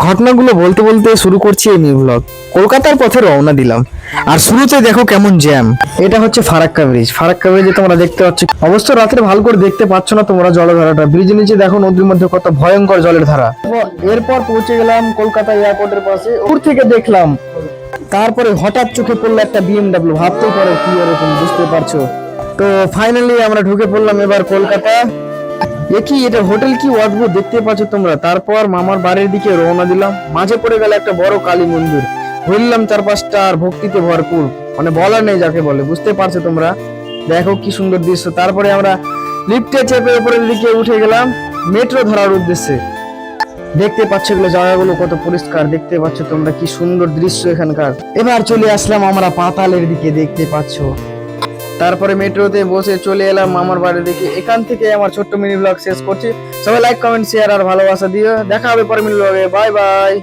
ঘটনাগুলো বলতে বলতে শুরু করছি এই মিনি ব্লগ। কলকাতার পথে রওনা দিলাম, আর শুরুতে দেখো কেমন জ্যাম। এটা হচ্ছে ফারাক্কা ব্রিজ। ফারাক্কা ব্রিজে তোমরা দেখতে পাচ্ছ, অবশ্য রাত্রে ভালো করে দেখতে পাচ্ছ না তোমরা জলধারাটা। ব্রিজের নিচে দেখো নদীর মধ্যে কত ভয়ঙ্কর জলের ধারা। এরপর পৌঁছে গেলাম কলকাতা এয়ারপোর্টের পাশে। দূর থেকে দেখলাম, তারপরে হঠাৎ চোখে পড়লো একটা বিএমডাব্লিউ। ভাবতেই পারো কি এরকম, বুঝতে পারছো। তো ফাইনালি আমরা ঢুকে পড়লাম এবার কলকাতা। দেখি এটা হোটেল, কি অদ্ভুত দেখতে পাচ্ছ তোমরা। তারপর মামার বাড়ির দিকে রওনা দিলাম। মাঝে পড়ে গেল একটা বড় কালী মন্দির। ঘুরলাম চারপাশটা, আর ভক্তিতে ভরপুর, মানে বলার নেই যাকে বলে, বুঝতে পারছো তোমরা। দেখো কি সুন্দর দৃশ্য। তারপরে আমরা লিফটে চেপে উপরের দিকে উঠে গেলাম মেট্রো ধরার উদ্দেশ্যে। দেখতে পাচ্ছ এগুলো, জায়গাগুলো কত পরিষ্কার, দেখতে পাচ্ছ তোমরা কি সুন্দর দৃশ্য এখানকার। এবার চলে আসলাম আমরা পাতালের দিকে, দেখতে পাচ্ছ। তারপরে মেট্রোতে বসে চলে এলাম মামার বাড়ি দিকে। এখান থেকে আমার ছোট্ট মিনি ব্লগ শেষ করছি। সবাই লাইক, কমেন্ট, শেয়ার আর ভালোবাসা দিও। দেখা হবে পরের মিনি ব্লগে। Bye bye.